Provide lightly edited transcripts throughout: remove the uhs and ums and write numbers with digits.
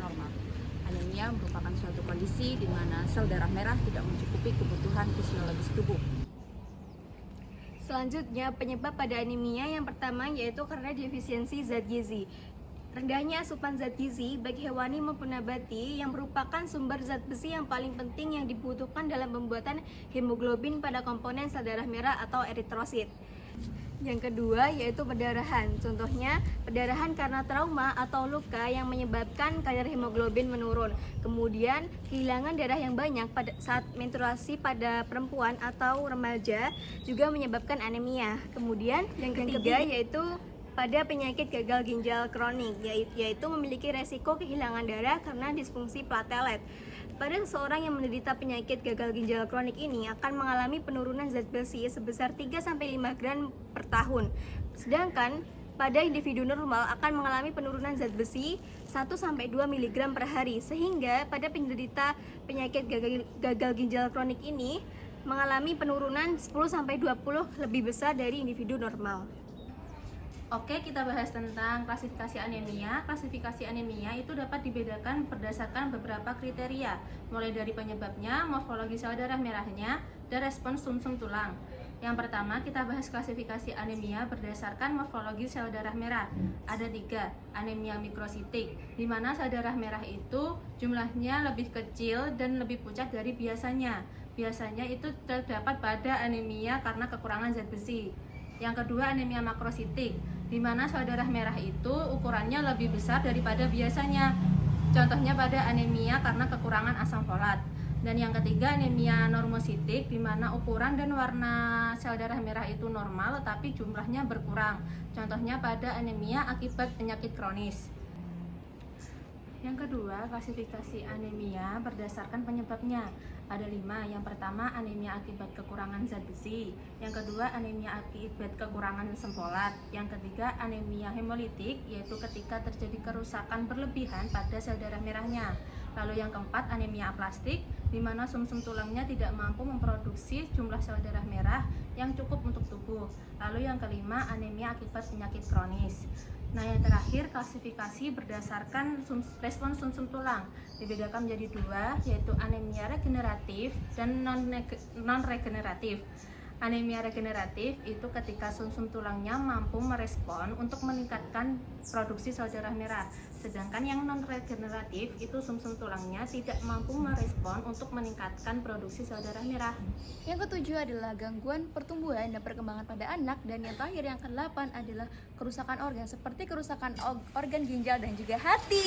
normal. Anemia merupakan suatu kondisi di mana sel darah merah tidak mencukupi kebutuhan fisiologis tubuh. Selanjutnya, penyebab pada anemia yang pertama yaitu karena defisiensi zat gizi. Rendahnya asupan zat gizi baik hewani maupun nabati yang merupakan sumber zat besi yang paling penting yang dibutuhkan dalam pembuatan hemoglobin pada komponen sel darah merah atau eritrosit. Yang kedua yaitu perdarahan. Contohnya, perdarahan karena trauma atau luka yang menyebabkan kadar hemoglobin menurun. Kemudian, kehilangan darah yang banyak pada saat menstruasi pada perempuan atau remaja juga menyebabkan anemia. Kemudian, yang ketiga yaitu pada penyakit gagal ginjal kronik, yaitu memiliki resiko kehilangan darah karena disfungsi platelet. Pada seseorang yang menderita penyakit gagal ginjal kronik ini akan mengalami penurunan zat besi sebesar 3-5 gram per tahun. Sedangkan pada individu normal akan mengalami penurunan zat besi 1-2 mg per hari, sehingga pada penderita penyakit gagal ginjal kronik ini mengalami penurunan 10-20 lebih besar dari individu normal. Oke, kita bahas tentang klasifikasi anemia. Klasifikasi anemia itu dapat dibedakan berdasarkan beberapa kriteria, mulai dari penyebabnya, morfologi sel darah merahnya, dan respons sumsum tulang. Yang pertama, kita bahas klasifikasi anemia berdasarkan morfologi sel darah merah. Ada 3, anemia mikrositik, di mana sel darah merah itu jumlahnya lebih kecil dan lebih pucat dari biasanya. Biasanya itu terdapat pada anemia karena kekurangan zat besi. Yang kedua, anemia makrositik, di mana sel darah merah itu ukurannya lebih besar daripada biasanya. Contohnya pada anemia karena kekurangan asam folat. Dan yang ketiga, anemia normositik, di mana ukuran dan warna sel darah merah itu normal tetapi jumlahnya berkurang. Contohnya pada anemia akibat penyakit kronis. Yang kedua, klasifikasi anemia berdasarkan penyebabnya. Ada 5. Yang pertama, anemia akibat kekurangan zat besi. Yang kedua, anemia akibat kekurangan asam folat. Yang ketiga, anemia hemolitik, yaitu ketika terjadi kerusakan berlebihan pada sel darah merahnya. Lalu yang keempat, anemia aplastik, di mana sumsum tulangnya tidak mampu memproduksi jumlah sel darah merah yang cukup untuk tubuh. Lalu yang kelima, anemia akibat penyakit kronis. Nah, yang terakhir, klasifikasi berdasarkan respons sumsum tulang dibedakan menjadi 2, yaitu anemia regeneratif dan non-regeneratif. Anemia regeneratif itu ketika sumsum tulangnya mampu merespon untuk meningkatkan produksi sel darah merah. Sedangkan yang non-regeneratif itu sumsum tulangnya tidak mampu merespon untuk meningkatkan produksi sel darah merah. Yang ketujuh adalah gangguan pertumbuhan dan perkembangan pada anak, dan yang terakhir yang ke-8 adalah kerusakan organ seperti kerusakan organ ginjal dan juga hati.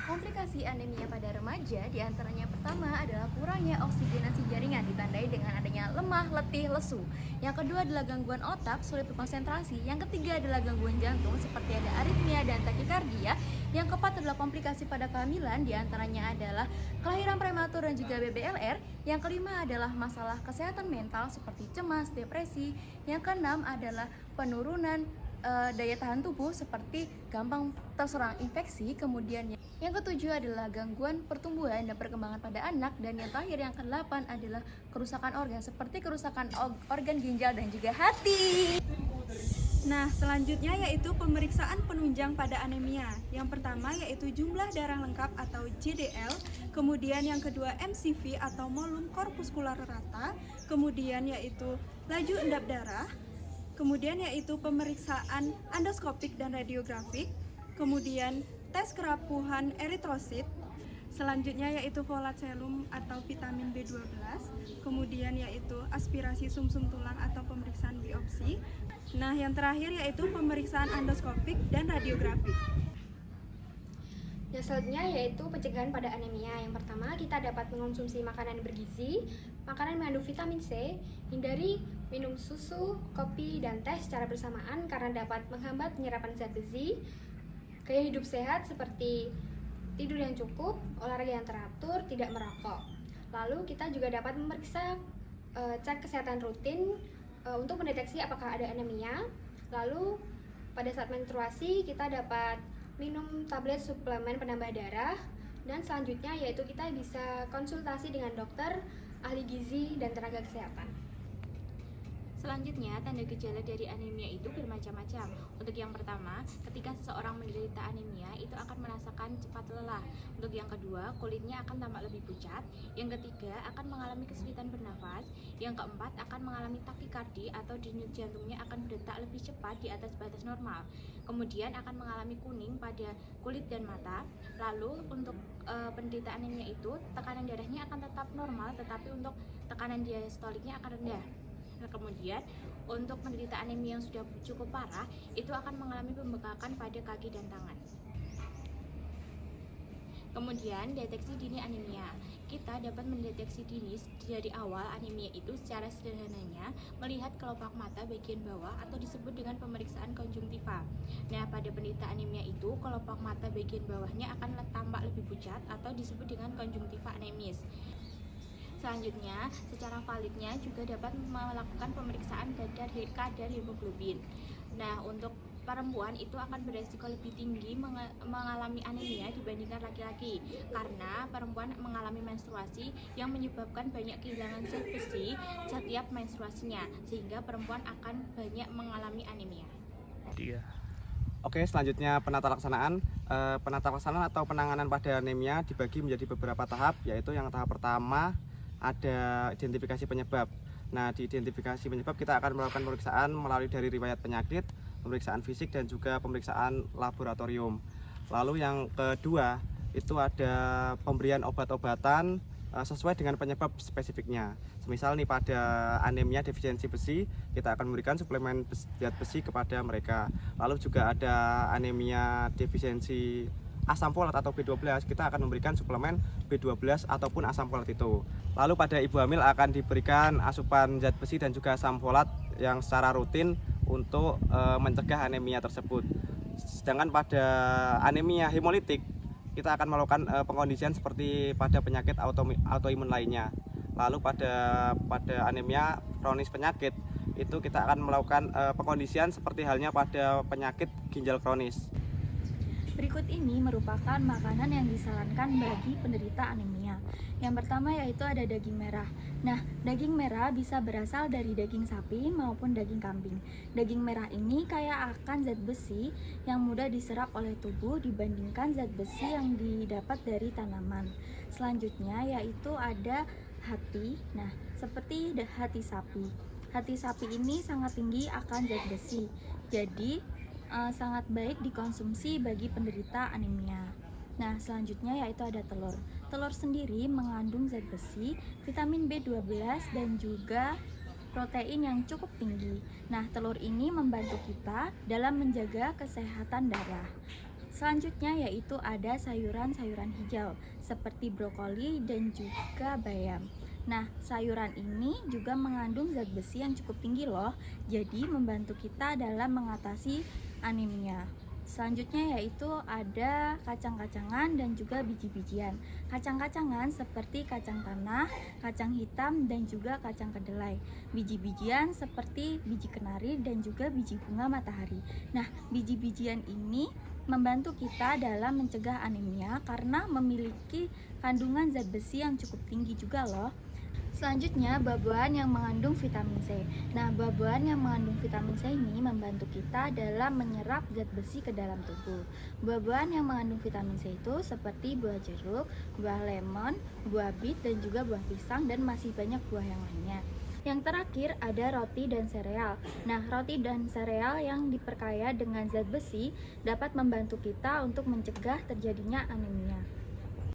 Komplikasi anemia pada remaja diantaranya pertama adalah kurangnya oksigenasi jaringan ditandai dengan adanya lemah, letih, lesu. Yang kedua adalah gangguan otak, sulit berkonsentrasi. Yang ketiga adalah gangguan jantung seperti ada aritmia dan takikardia. Yang keempat adalah komplikasi pada kehamilan, diantaranya adalah kelahiran prematur dan juga BBLR. Yang kelima adalah masalah kesehatan mental seperti cemas, depresi. Yang keenam adalah penurunan daya tahan tubuh seperti gampang terserang infeksi. Kemudian yang ketujuh adalah gangguan pertumbuhan dan perkembangan pada anak, dan yang terakhir yang ke-8 adalah kerusakan organ seperti kerusakan organ ginjal dan juga hati. Nah, selanjutnya yaitu pemeriksaan penunjang pada anemia. Yang pertama yaitu jumlah darah lengkap atau JDL, kemudian yang kedua MCV atau molum korpuskular rata, kemudian yaitu laju endap darah, kemudian yaitu pemeriksaan endoskopik dan radiografik, kemudian tes kerapuhan eritrosit, selanjutnya yaitu folat selum atau vitamin B12, kemudian yaitu aspirasi sumsum tulang atau pemeriksaan biopsi. Nah, yang terakhir yaitu pemeriksaan endoskopik dan radiografik. Yang selanjutnya yaitu pencegahan pada anemia. Yang pertama, kita dapat mengonsumsi makanan bergizi, makanan mengandung vitamin C, hindari minum susu, kopi, dan teh secara bersamaan karena dapat menghambat penyerapan zat besi. Gaya hidup sehat seperti tidur yang cukup, olahraga yang teratur, tidak merokok. Lalu kita juga dapat memeriksa cek kesehatan rutin untuk mendeteksi apakah ada anemia. Lalu pada saat menstruasi kita dapat minum tablet suplemen penambah darah, dan selanjutnya yaitu kita bisa konsultasi dengan dokter, ahli gizi, dan tenaga kesehatan. Selanjutnya, tanda gejala dari anemia itu bermacam-macam. Untuk yang pertama, ketika seseorang menderita anemia, itu akan merasakan cepat lelah. Untuk yang kedua, kulitnya akan tampak lebih pucat. Yang ketiga, akan mengalami kesulitan bernafas. Yang keempat, akan mengalami takikardi atau denyut jantungnya akan berdetak lebih cepat di atas batas normal. Kemudian akan mengalami kuning pada kulit dan mata. Lalu untuk penderita anemia itu, tekanan darahnya akan tetap normal, tetapi untuk tekanan diastoliknya akan rendah. Nah, kemudian untuk penderita anemia yang sudah cukup parah itu akan mengalami pembekakan pada kaki dan tangan. Kemudian deteksi dini anemia. Kita dapat mendeteksi dini dari awal anemia itu secara sederhananya melihat kelopak mata bagian bawah atau disebut dengan pemeriksaan konjungtiva. Nah, pada penderita anemia itu kelopak mata bagian bawahnya akan tampak lebih pucat atau disebut dengan konjungtiva anemis. Selanjutnya, secara validnya juga dapat melakukan pemeriksaan kadar hemoglobin. Nah, untuk perempuan itu akan beresiko lebih tinggi mengalami anemia dibandingkan laki-laki karena perempuan mengalami menstruasi yang menyebabkan banyak kehilangan zat besi setiap menstruasinya, sehingga perempuan akan banyak mengalami anemia. Oke, selanjutnya penata laksanaan. Penata laksanaan atau penanganan pada anemia dibagi menjadi beberapa tahap, yaitu yang tahap pertama ada identifikasi penyebab. Nah, di identifikasi penyebab kita akan melakukan pemeriksaan melalui dari riwayat penyakit, pemeriksaan fisik dan juga pemeriksaan laboratorium. Lalu yang kedua itu ada pemberian obat-obatan sesuai dengan penyebab spesifiknya. Semisal nih pada anemia defisiensi besi, kita akan memberikan suplemen zat besi kepada mereka. Lalu juga ada anemia defisiensi asam folat atau B12, kita akan memberikan suplemen B12 ataupun asam folat itu. Lalu pada ibu hamil akan diberikan asupan zat besi dan juga asam folat yang secara rutin untuk mencegah anemia tersebut. Sedangkan pada anemia hemolitik kita akan melakukan pengkondisian seperti pada penyakit autoimun lainnya. Lalu pada anemia kronis penyakit itu kita akan melakukan pengkondisian seperti halnya pada penyakit ginjal kronis. Berikut ini merupakan makanan yang disarankan bagi penderita anemia. Yang pertama yaitu ada daging merah. Nah, daging merah bisa berasal dari daging sapi maupun daging kambing. Daging merah ini kaya akan zat besi yang mudah diserap oleh tubuh dibandingkan zat besi yang didapat dari tanaman. Selanjutnya yaitu ada hati. Nah, seperti hati sapi. Hati sapi ini sangat tinggi akan zat besi. Jadi sangat baik dikonsumsi bagi penderita anemia. Nah, selanjutnya yaitu ada telur. Telur sendiri mengandung zat besi, vitamin B12 dan juga protein yang cukup tinggi. Nah, telur ini membantu kita dalam menjaga kesehatan darah. Selanjutnya yaitu ada sayuran-sayuran hijau seperti brokoli dan juga bayam. Nah, sayuran ini juga mengandung zat besi yang cukup tinggi loh, jadi membantu kita dalam mengatasi anemia. Selanjutnya yaitu ada kacang-kacangan dan juga biji-bijian. Kacang-kacangan seperti kacang tanah, kacang hitam dan juga kacang kedelai. Biji-bijian seperti biji kenari dan juga biji bunga matahari. Nah, biji-bijian ini membantu kita dalam mencegah anemia karena memiliki kandungan zat besi yang cukup tinggi juga loh. Selanjutnya, buah-buahan yang mengandung vitamin C. Nah, buah-buahan yang mengandung vitamin C ini membantu kita dalam menyerap zat besi ke dalam tubuh. Buah-buahan yang mengandung vitamin C itu seperti buah jeruk, buah lemon, buah bit, dan juga buah pisang, dan masih banyak buah yang lainnya. Yang terakhir ada roti dan sereal. Nah, roti dan sereal yang diperkaya dengan zat besi dapat membantu kita untuk mencegah terjadinya anemia.